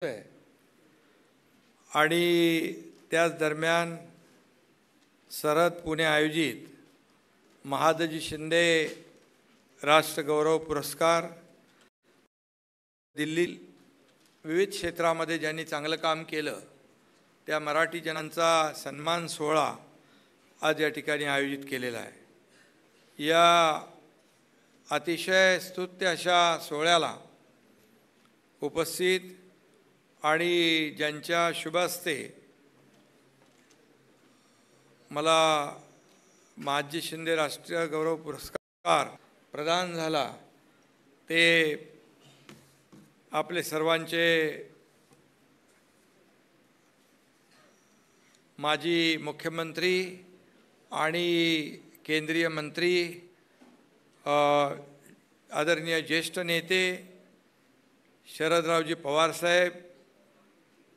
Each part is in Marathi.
आहे आणि त्याच दरम्यान सरहद पुणे आयोजित महादजी शिंदे राष्ट्रगौरव पुरस्कार दिल्ली विविध क्षेत्रामध्ये ज्यांनी चांगलं काम केलं त्या मराठी जनांचा सन्मान सोहळा आज या ठिकाणी आयोजित केलेला आहे। या अतिशय स्तुत्य अशा सोहळ्याला उपस्थित आणि ज्यांच्या शुभ हस्ते मला महादजी शिंदे राष्ट्रीय गौरव पुरस्कार प्रदान झाला ते आपले सर्वांचे माजी मुख्यमंत्री आणि केंद्रीय मंत्री आदरणीय ज्येष्ठ नेते शरदरावजी पवार साहेब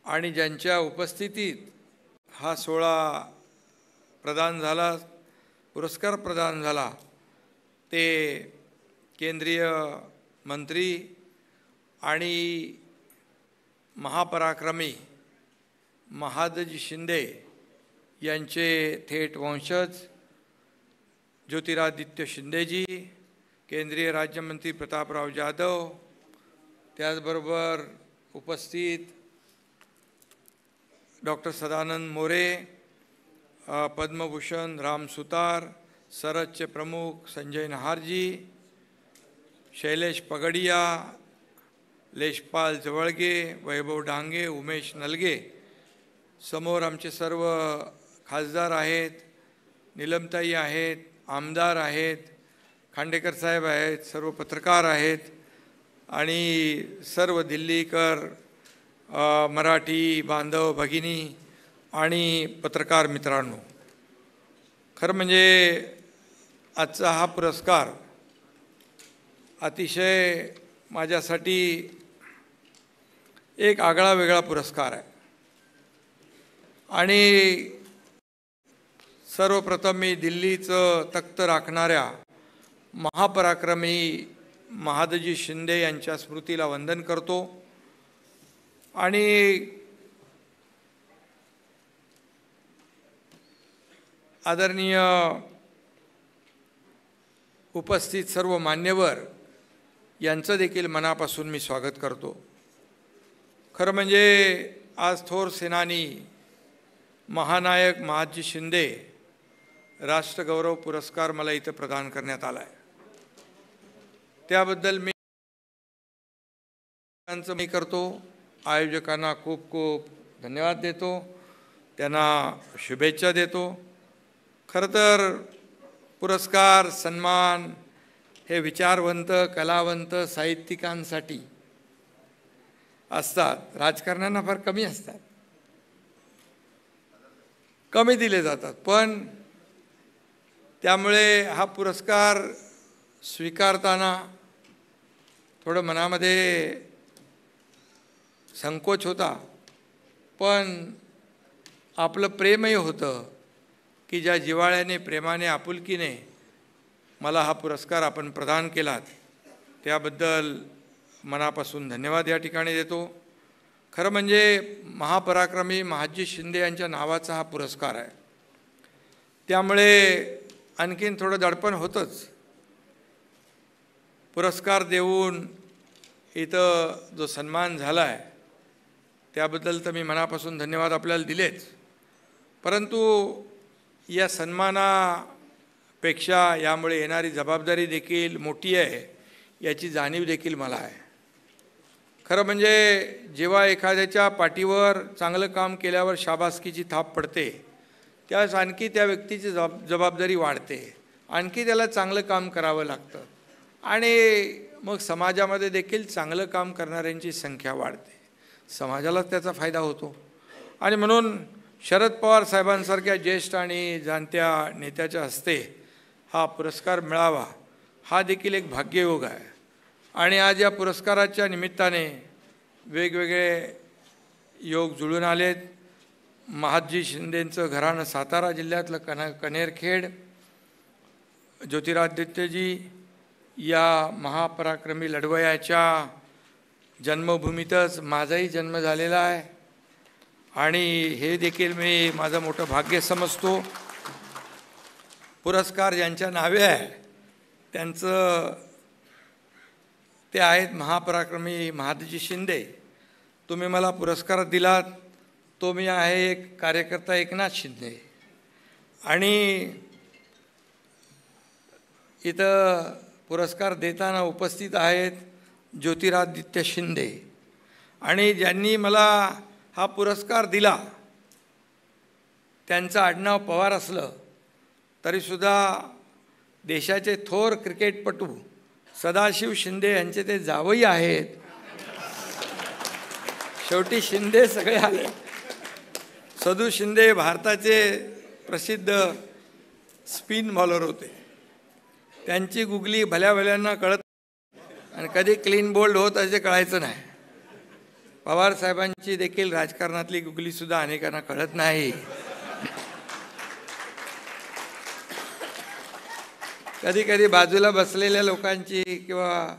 आणि ज्यांच्या उपस्थितीत हा सोहळा प्रदान झाला पुरस्कार प्रदान झाला ते केंद्रीय मंत्री आणि महापराक्रमी महादजी शिंदे यांचे थेट वंशज ज्योतिरादित्य शिंदेजी, केंद्रीय राज्यमंत्री प्रतापराव जाधव, त्याचबरोबर उपस्थित डॉक्टर सदानंद मोरे, पद्मभूषण राम सुतार, सरहदचे प्रमुख संजय नहारजी, शैलेश पगडिया, लेशपाल जवळगे, वैभव डांगे, उमेश नलगे, समोर आमचे सर्व खासदार आहेत, निलमताई आहेत, आमदार आहेत, खांडेकर साहेब आहेत, सर्व पत्रकार आहेत आणि सर्व दिल्लीकर मराठी बांधव भगिनी आणि पत्रकार मित्रांनो, खरं म्हणजे आजचा हा पुरस्कार अतिशय माझ्यासाठी एक आगळा वेगळा पुरस्कार आहे आणि सर्वप्रथम मी दिल्लीचं तख्त राखणाऱ्या महापराक्रमी महादजी शिंदे यांच्या स्मृतीला वंदन करतो आणि आदरणीय उपस्थित सर्व मान्यवर यांचं देखील मनापासून मी स्वागत करतो। खरं म्हणजे आज थोर सेनानी महानायक महादजी शिंदे राष्ट्रगौरव पुरस्कार मला इथं प्रदान करण्यात आला आहे, त्याबद्दल मी करतो। आयोजकांना खूप खूप धन्यवाद देतो, त्यांना शुभेच्छा देतो। खरं तर पुरस्कार सन्मान हे विचारवंत कलावंत साहित्यिकांसाठी असतात, राजकारण्यांना फार कमी असतात, कमी दिले जातात। पण त्यामुळे हा पुरस्कार स्वीकारताना थोडं मनामध्ये संकोच होता, पण आपलं प्रेमही होतं की ज्या जिव्हाळ्याने प्रेमाने आपुलकीने मला हा पुरस्कार आपण प्रदान केलात त्याबद्दल मनापासून धन्यवाद या ठिकाणी देतो। खरं म्हणजे महापराक्रमी महादजी शिंदे यांच्या नावाचा हा पुरस्कार आहे, त्यामुळे आणखीन थोडं दडपण होतंच। पुरस्कार देऊन इथं जो सन्मान झाला आहे त्याबद्दल तर मी मनापासून धन्यवाद आपल्याला दिलेच, परंतु या सन्मानापेक्षा यामुळे येणारी जबाबदारी देखील मोठी आहे याची जाणीव देखील मला आहे। खरं म्हणजे जेव्हा एखाद्याच्या पाठीवर चांगलं काम केल्यावर शाबासकीची थाप पडते त्यावेळेस आणखी त्या व्यक्तीची जबाबदारी वाढते, आणखी त्याला चांगलं काम करावं लागतं आणि मग समाजामध्ये देखील चांगलं काम करणाऱ्यांची संख्या वाढते, समाजालाच त्याचा फायदा होतो। आणि म्हणून शरद पवार साहेबांसारख्या ज्येष्ठ आणि जाणत्या नेत्याच्या हस्ते हा पुरस्कार मिळावा हा देखील एक भाग्ययोग आहे। आणि आज या पुरस्काराच्या निमित्ताने वेगवेगळे योग जुळून आलेत। महादजी शिंदेंचं घराणं सातारा जिल्ह्यातलं कनेरखेड, ज्योतिरादित्यजी या महापराक्रमी लढवयाच्या जन्मभूमीतच माझाही जन्म झालेला आहे आणि हे देखील मी माझं मोठं भाग्य समजतो. पुरस्कार ज्यांच्या नावे आहे त्यांचं ते आहेत महापराक्रमी महादजी शिंदे. तुम्ही मला पुरस्कार दिलात तो मी आहे एक कार्यकर्ता एकनाथ शिंदे. आणि इथं पुरस्कार देताना उपस्थित आहेत ज्योतिरादित्य शिंदे. आणि ज्यांनी मला हा पुरस्कार दिला त्यांचं आडनाव पवार असलं तरीसुद्धा देशाचे थोर क्रिकेटपटू सदाशिव शिंदे यांचे ते जावई आहेत. शेवटी शिंदे सगळे आले. सदू शिंदे भारताचे प्रसिद्ध स्पिन बॉलर होते. त्यांची गुगली भल्या भल्यांना कळत आणि कधी क्लीन बोल्ड होत असे कळायचं नाही. पवार साहेबांची देखील राजकारणातली गुगलीसुद्धा अनेकांना कळत नाही. कधी कधी बाजूला बसलेल्या लोकांची किंवा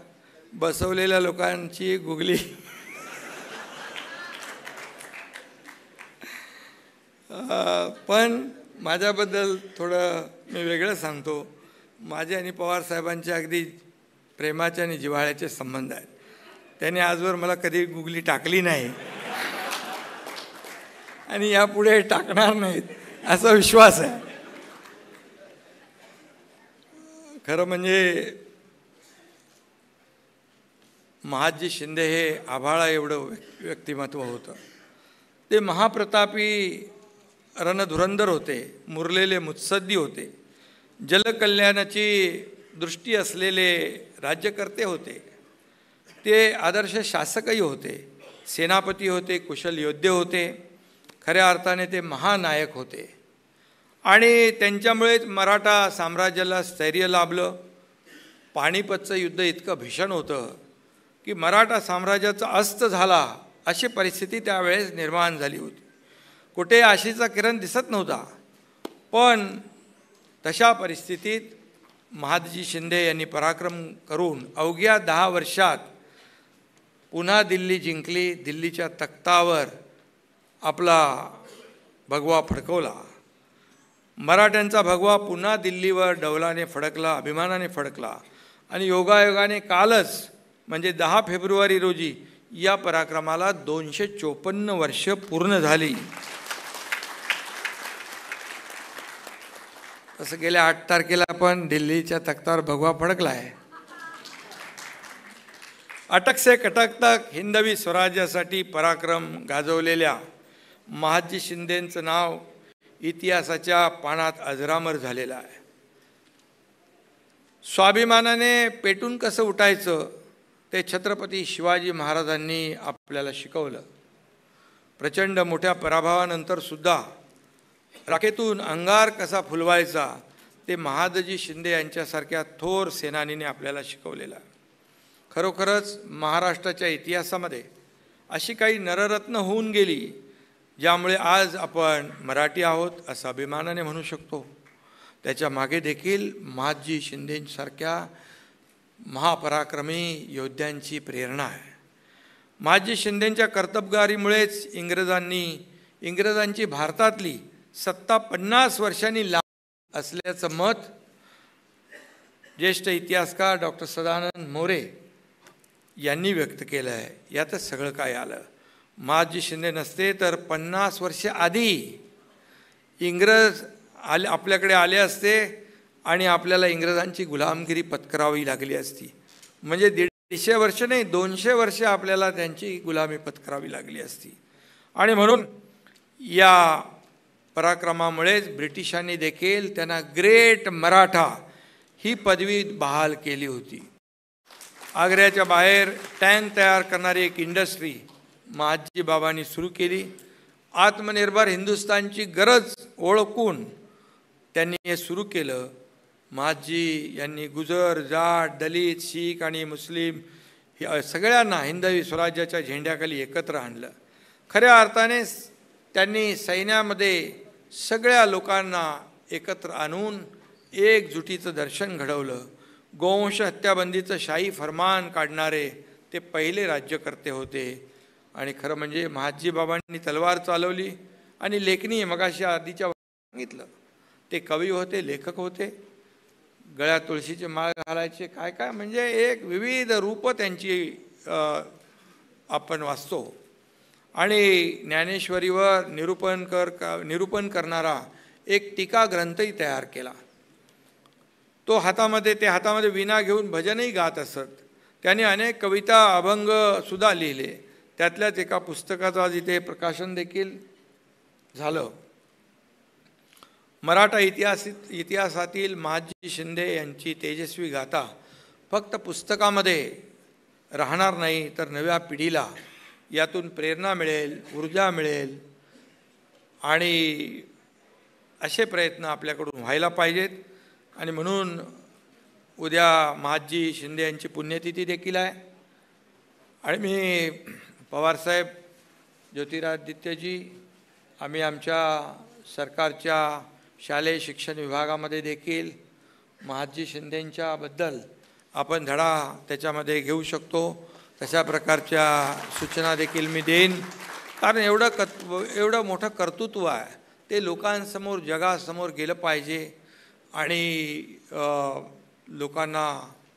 बसवलेल्या लोकांची गुगली पण माझ्याबद्दल थोडं मी वेगळं सांगतो. माझे आणि पवार साहेबांचे अगदी प्रेमाचे आणि जिव्हाळ्याचे संबंध आहेत. त्यांनी आजवर मला कधी गुगली टाकली नाही आणि यापुढे टाकणार नाहीत असा विश्वास आहे. खरं म्हणजे महादजी शिंदे हे आभाळा एवढं व्यक्तिमत्व होतं. ते महाप्रतापी रणधुरंदर होते, मुरलेले मुत्सद्दी होते, जलकल्याणाची दृष्टी असलेले राज्यकर्ते होते. ते आदर्श शासकही होते, सेनापती होते, कुशल योद्धे होते. खऱ्या अर्थाने ते महानायक होते. आणि त्यांच्यामुळेच मराठा साम्राज्याला स्थैर्य लाभलं. पानिपतचं युद्ध इतकं भीषण होतं की मराठा साम्राज्याचा अस्त झाला अशी परिस्थिती त्यावेळेस निर्माण झाली होती. कुठे आशेचा किरण दिसत नव्हता. पण तशा परिस्थितीत महादजी शिंदे यांनी पराक्रम करून अवघ्या 10 वर्षात पुन्हा दिल्ली जिंकली. दिल्लीच्या तख्तावर आपला भगवा फडकवला. मराठ्यांचा भगवा पुन्हा दिल्लीवर डौलाने फडकला, अभिमानाने फडकला. आणि योगायोगाने कालच म्हणजे 10 फेब्रुवारी रोजी या पराक्रमाला 254 वर्ष पूर्ण झाली. तसं गेल्या 8 तारखेला पण दिल्लीच्या तख्तावर भगवा फडकला आहे. अटक से कटक तक हिंदवी स्वराज्यासाठी पराक्रम गाजवलेल्या महादजी शिंदेंचं नाव इतिहासाच्या पानात अजरामर झालेलं आहे. स्वाभिमानाने पेटून कसं उठायचं ते छत्रपती शिवाजी महाराजांनी आपल्याला शिकवलं. प्रचंड मोठ्या पराभवानंतर सुद्धा राखेतून अंगार कसा फुलवायचा ते महादजी शिंदे यांच्यासारख्या थोर सेनानीने आपल्याला शिकवलेलं आहे. खरोखरच महाराष्ट्राच्या इतिहासामध्ये अशी काही नररत्न होऊन गेली ज्यामुळे आज आपण मराठी आहोत असं अभिमानाने म्हणू शकतो. त्याच्या मागे देखील महादजी शिंदेसारख्या महापराक्रमी योद्ध्यांची प्रेरणा आहे. महादजी शिंदेंच्या कर्तबगारीमुळेच इंग्रजांची भारतातली सत्ता 50 वर्षांनी लांब असल्याचं मत ज्येष्ठ इतिहासकार डॉक्टर सदानंद मोरे यांनी व्यक्त केलं आहे. यातच सगळं काय आलं. महादजी शिंदे नसते तर 50 वर्ष आधी इंग्रज आपल्याकडे आले असते आणि आपल्याला इंग्रजांची गुलामगिरी पत्करावी लागली असती. म्हणजे 150 वर्ष नाही 200 वर्ष आपल्याला त्यांची गुलामी पत्करावी लागली असती. आणि म्हणून या पराक्रमामुळेच ब्रिटिशांनी देखील त्यांना ग्रेट मराठा ही पदवी बहाल केली होती. आग्र्याच्या बाहेर टँक तयार करणारी एक इंडस्ट्री महादजी बाबांनी सुरू केली. आत्मनिर्भर हिंदुस्थानची गरज ओळखून त्यांनी हे सुरू केलं. महादजी यांनी गुजर, जाट, दलित, शीख आणि मुस्लिम सगळ्यांना हिंदवी स्वराज्याच्या झेंड्याखाली एकत्र आणलं. खऱ्या अर्थाने त्यांनी सैन्यामध्ये सगळ्या लोकांना एकत्र आणून एकजुटीचं दर्शन घडवलं. गोवंश हत्याबंदीचं शाही फरमान काढणारे ते पहिले राज्यकर्ते होते. आणि खरं म्हणजे महादजी बाबांनी तलवार चालवली आणि लेखनी मगाशी आधीच्या सांगितलं, ते कवी होते, लेखक होते, गळ्यात तुळशीचे माळ घालायचे, काय काय म्हणजे एक विविध रूप त्यांची आपण वाचतो. आणि ज्ञानेश्वरीवर निरूपण करणारा एक टीका ग्रंथही तयार केला. तो हातामध्ये वीणा घेऊन भजनही गात असत. त्याने अनेक कविता अभंग सुद्धा लिहिले. त्यातल्याच एका पुस्तकाचं आज इथे प्रकाशन देखील झालं. मराठा इतिहासातील महादजी शिंदे यांची तेजस्वी गाथा फक्त पुस्तकामध्ये राहणार नाही, तर नव्या पिढीला यातून प्रेरणा मिळेल, ऊर्जा मिळेल. आणि असे प्रयत्न आपल्याकडून व्हायला पाहिजेत. आणि म्हणून उद्या महादजी शिंदे यांची पुण्यतिथी देखील आहे. आणि मी पवारसाहेब, ज्योतिरादित्यजी, आम्ही आमच्या सरकारच्या शालेय शिक्षण विभागामध्ये देखील महादजी शिंदेंच्याबद्दल आपण धडा त्याच्यामध्ये घेऊ शकतो, तशा प्रकारच्या सूचना देखील मी देईन. कारण एवढं मोठं कर्तृत्व आहे, ते लोकांसमोर, जगासमोर गेलं पाहिजे. आणि लोकांना,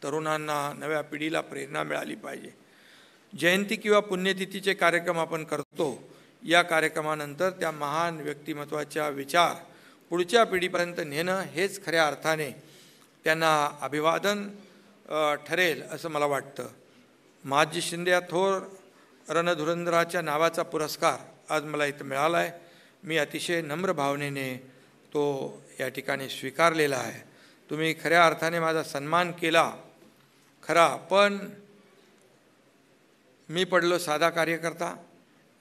तरुणांना, नव्या पिढीला प्रेरणा मिळाली पाहिजे. जयंती किंवा पुण्यतिथीचे कार्यक्रम आपण करतो. या कार्यक्रमानंतर त्या महान व्यक्तिमत्वाच्या विचार पुढच्या पिढीपर्यंत नेणं हेच खऱ्या अर्थाने त्यांना अभिवादन ठरेल असं मला वाटतं. महादजी शिंदे या थोर रणधुरंधराच्या नावाचा पुरस्कार आज मला इथं मिळाला आहे. मी अतिशय नम्र भावनेने तो या ठिकाणी स्वीकारलेला आहे. तुम्ही खऱ्या अर्थाने माझा सन्मान केला खरा, पण मी पडलो साधा कार्यकर्ता,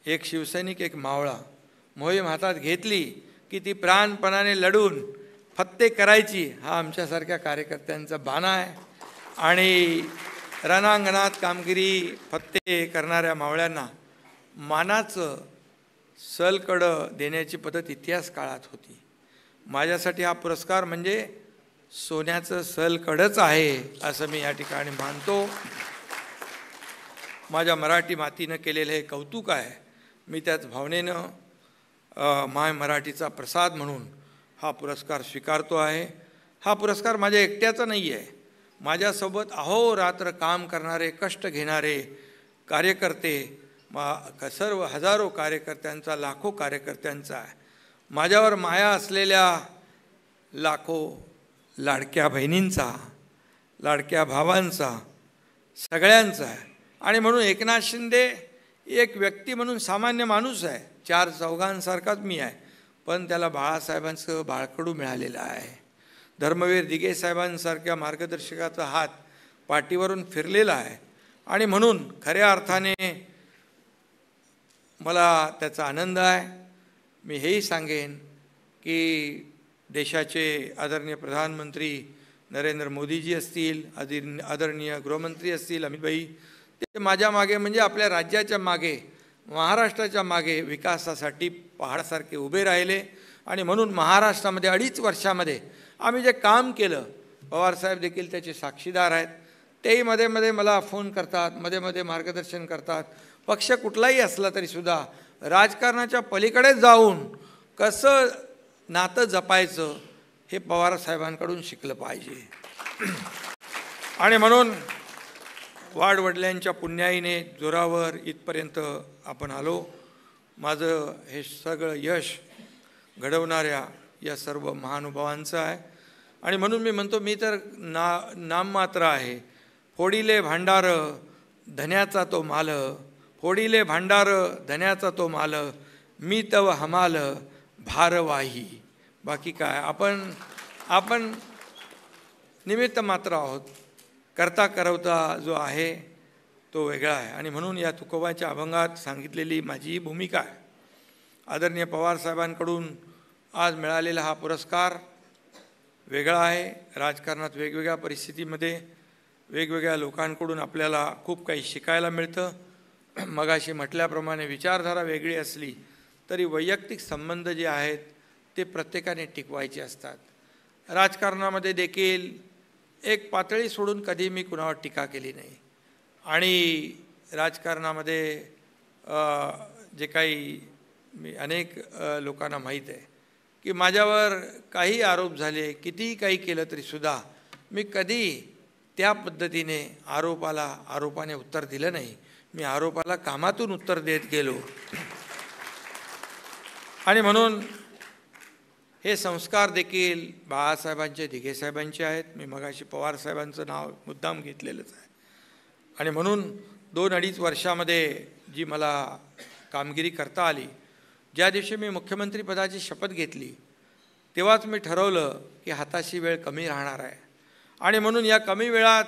एक शिवसैनिक, एक मावळा. मोहीम हातात घेतली की ती प्राणपणाने लढून फत्ते करायची, हा आमच्यासारख्या कार्यकर्त्यांचा बाणा आहे. आणि रणांगणात कामगिरी फत्ते करणाऱ्या मावळ्यांना मानाचं सलकडं देण्याची पद्धत इतिहास काळात होती. माझ्यासाठी हा पुरस्कार म्हणजे सोन्याचं सलकडंच आहे असं मी या ठिकाणी मानतो. माझ्या मराठी मातीनं केलेलं हे कौतुक आहे. मी त्याच भावनेनं माय मराठीचा प्रसाद म्हणून हा पुरस्कार स्वीकारतो आहे. हा पुरस्कार माझ्या एकट्याचा नाही आहे. माझ्यासोबत अहोरात्र काम करणारे, कष्ट घेणारे कार्यकर्ते, सर्व हजारो कार्यकर्त्यांचा, लाखो कार्यकर्त्यांचा आहे. माझ्यावर माया असलेल्या लाखो लाडक्या बहिणींचा, लाडक्या भावांचा, सगळ्यांचा आहे. आणि म्हणून एकनाथ शिंदे एक व्यक्ती म्हणून सामान्य माणूस आहे, चार चौघांसारखाच मी आहे, पण त्याला बाळासाहेबांचं बाळकडू मिळालेलं आहे. धर्मवीर दिघे साहेबांसारख्या मार्गदर्शकाचा हात पाठीवरून फिरलेला आहे. आणि म्हणून खऱ्या अर्थाने मला त्याचा आनंद आहे. मी हेही सांगेन की देशाचे आदरणीय प्रधानमंत्री नरेंद्र मोदीजी असतील, आदरणीय गृहमंत्री असतील अमितभाई, ते माझ्या मागे म्हणजे आपल्या राज्याच्या मागे, महाराष्ट्राच्या मागे विकासासाठी पहाडासारखे उभे राहिले. आणि म्हणून महाराष्ट्रामध्ये 2.5 वर्षामध्ये आम्ही जे काम केलं, पवारसाहेब देखील त्याचे साक्षीदार आहेत. तेही मध्ये मध्ये मला फोन करतात, मध्ये मध्ये मार्गदर्शन करतात. पक्ष कुठलाही असला तरीसुद्धा राजकारणाच्या पलीकडे जाऊन कसं नातं जपायचं हे पवारसाहेबांकडून शिकलं पाहिजे. आणि म्हणून वाडवडिलांच्या पुण्याईने जोरावर इथपर्यंत आपण आलो. माझं हे सगळं यश घडवणाऱ्या या सर्व महानुभावांचं आहे. आणि म्हणून मी म्हणतो, मी तर नाममात्र आहे. फोडिले भांडार धन्याचा तो माल, फोडिले भांडार धन्याचा तो माल, मी तव हमाल भारवाही. बाकी काय, आपण निमित्त मात्र आहोत. करता करवता जो आहे तो वेगळा आहे. आणि म्हणून या तुकोबाच्या अभंगात सांगितलेली माझी भूमिका आहे. आदरणीय पवारसाहेबांकडून आज मिळालेला हा पुरस्कार वेगळा आहे. राजकारणात वेगवेगळ्या परिस्थितीमध्ये वेगवेगळ्या लोकांकडून आपल्याला खूप काही शिकायला मिळतं. मगाशी म्हटल्याप्रमाणे विचारधारा वेगळी असली तरी वैयक्तिक संबंध जे आहेत ते प्रत्येकाने टिकवायचे असतात. राजकारणामध्ये देखील एक पातळी सोडून कधी मी कुणावर टीका केली नाही. आणि राजकारणामध्ये जे काही मी अनेक लोकांना माहीत आहे की माझ्यावर काही आरोप झाले, कितीही काही केलं तरीसुद्धा मी कधी त्या पद्धतीने आरोपाने उत्तर दिलं नाही. मी आरोपाला कामातून उत्तर देत गेलो. आणि म्हणून हे संस्कार देखील बाळासाहेबांचे, दिघे साहेबांचे आहेत. मी मगाशी पवार साहेबांचं नाव मुद्दाम घेतलेलंच आहे. आणि म्हणून 2-2.5 वर्षामध्ये जी मला कामगिरी करता आली, ज्या दिवशी मी मुख्यमंत्रीपदाची शपथ घेतली तेव्हाच मी ठरवलं की हाताशी वेळ कमी राहणार आहे. आणि म्हणून या कमी वेळात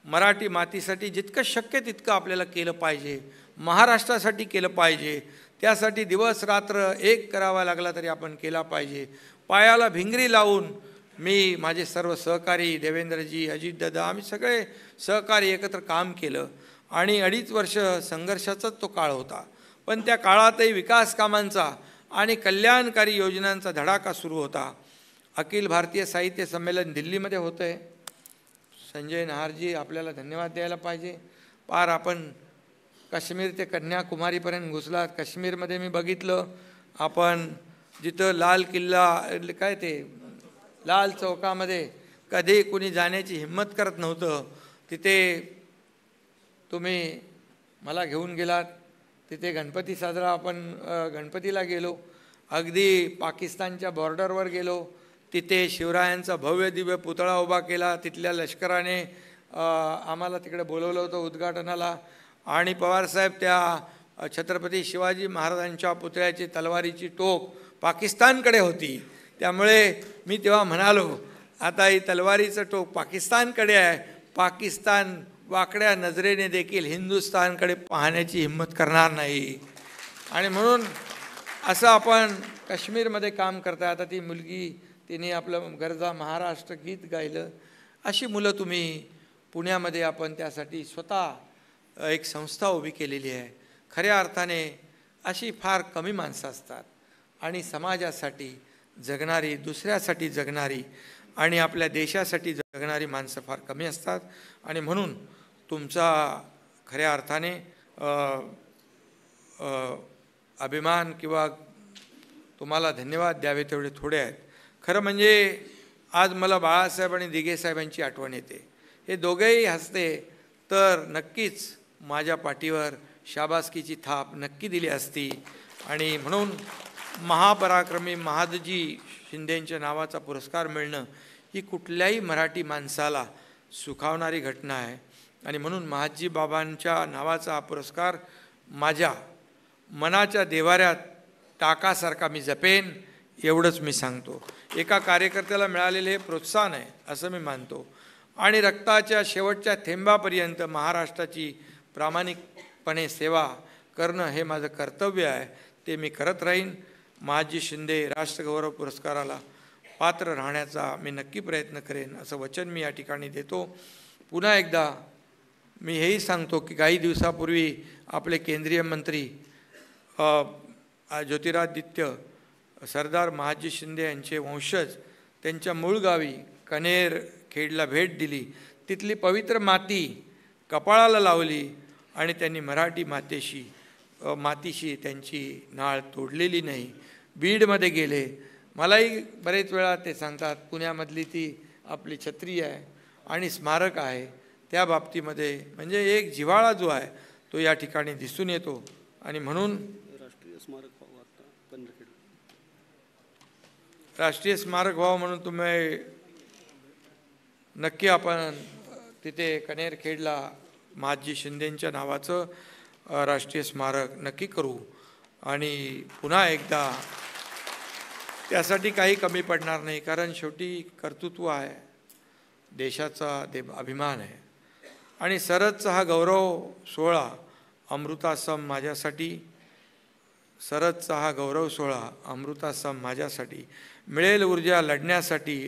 मराठी मातीसाठी जितकं शक्य तितकं आपल्याला केलं पाहिजे, महाराष्ट्रासाठी केलं पाहिजे. त्यासाठी दिवस रात्र एक करावा लागला तरी आपण केला पाहिजे. पायाला भिंगरी लावून मी, माझे सर्व सहकारी, देवेंद्रजी, अजितदादा, आम्ही सगळे सहकारी एकत्र काम केलं. आणि 2.5 वर्ष संघर्षाचाच तो काळ होता. पण त्या काळातही विकास कामांचा आणि कल्याणकारी योजनांचा धडाका सुरू होता. अखिल भारतीय साहित्य संमेलन दिल्लीमध्ये होतं आहे. संजय नहारजी, आपल्याला धन्यवाद द्यायला पाहिजे. पार आपण काश्मीर ते कन्याकुमारीपर्यंत घुसलात. काश्मीरमध्ये मी बघितलं, आपण जिथं लाल किल्ला, काय ते लाल चौकामध्ये कधी कुणी जाण्याची हिंमत करत नव्हतं, तिथे तुम्ही मला घेऊन गेलात. तिथे गणपती साजरा, आपण गणपतीला गेलो. अगदी पाकिस्तानच्या बॉर्डरवर गेलो, तिथे शिवरायांचा भव्य दिव्य पुतळा उभा केला. तिथल्या लष्कराने आम्हाला तिकडे बोलवलं होतं उद्घाटनाला. आणि पवारसाहेब त्या छत्रपती शिवाजी महाराजांच्या पुतळ्याची तलवारीची टोक पाकिस्तानकडे होती. त्यामुळे मी तेव्हा म्हणालो, आता ही तलवारीचं टोक पाकिस्तानकडे आहे, पाकिस्तान वाकड्या नजरेने देखील हिंदुस्थानकडे पाहण्याची हिंमत करणार नाही. आणि म्हणून असं आपण काश्मीरमध्ये काम करता. आता ती मुलगी, तिने आपलं गरजा महाराष्ट्र गीत गायलं. अशी मुलं तुम्ही पुण्यामध्ये, आपण त्यासाठी स्वतः एक संस्था उभी केलेली आहे. खऱ्या अर्थाने अशी फार कमी माणसं असतात आणि समाजासाठी जगणारी, दुसऱ्यासाठी जगणारी आणि आपल्या देशासाठी जगणारी माणसं फार कमी असतात. आणि म्हणून तुमचा खऱ्या अर्थाने अभिमान किंवा तुम्हाला धन्यवाद द्यावे तेवढे थोडे आहेत. खरं म्हणजे आज मला बाळासाहेब आणि दिघे साहेबांची आठवण येते. हे दोघेही हसते तर नक्कीच माझ्या पाठीवर शाबासकीची थाप नक्की दिली असती. आणि म्हणून महापराक्रमी महादजी शिंदेंच्या नावाचा पुरस्कार मिळणं ही कुठल्याही मराठी माणसाला सुखावणारी घटना आहे. आणि म्हणून महादजी बाबांच्या नावाचा हा पुरस्कार माझ्या मनाच्या देवाऱ्यात टाकासारखा मी जपेन, एवढंच मी सांगतो. एका कार्यकर्त्याला मिळालेले हे प्रोत्साहन आहे असं मी मानतो. आणि रक्ताच्या शेवटच्या थेंबापर्यंत महाराष्ट्राची प्रामाणिकपणे सेवा करणं हे माझं कर्तव्य आहे, ते मी करत राहीन. महादजी शिंदे राष्ट्रगौरव पुरस्काराला पात्र राहण्याचा मी नक्की प्रयत्न करेन असं वचन मी या ठिकाणी देतो. पुन्हा एकदा मी हेही सांगतो की काही दिवसापूर्वी आपले केंद्रीय मंत्री ज्योतिरादित्य सरदार महादजी शिंदे यांचे वंशज त्यांच्या मूळ गावी कनेर खेडला भेट दिली. तिथली पवित्र माती कपाळाला लावली आणि त्यांनी मराठी मातीशी त्यांची नाळ तोडलेली नाही. बीडमध्ये गेले, मलाही बरेच वेळा ते सांगतात, पुण्यामधली ती आपली छत्री आहे आणि स्मारक आहे, त्या बाबतीमध्ये म्हणजे एक जिव्हाळा जो आहे तो या ठिकाणी दिसून येतो. आणि म्हणून राष्ट्रीय स्मारक व्हावं म्हणून तुम्ही नक्की आपण तिथे कनेरखेडला महादजी शिंदेंच्या नावाचं राष्ट्रीय स्मारक नक्की करू. आणि पुन्हा एकदा त्यासाठी काही कमी पडणार नाही, कारण शेवटी कर्तृत्व आहे, देशाचा अभिमान आहे. आणि सरदचा हा गौरव सोहळा अमृतासम माझ्यासाठी, सरदचा हा गौरव सोहळा अमृतासम माझ्यासाठी, मिळेल ऊर्जा लढण्यासाठी,